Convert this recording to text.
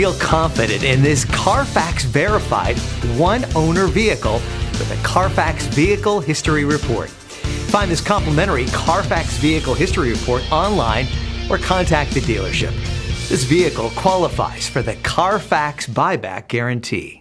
Feel confident in this Carfax verified one-owner vehicle with a Carfax Vehicle History Report. Find this complimentary Carfax Vehicle History Report online or contact the dealership. This vehicle qualifies for the Carfax Buyback Guarantee.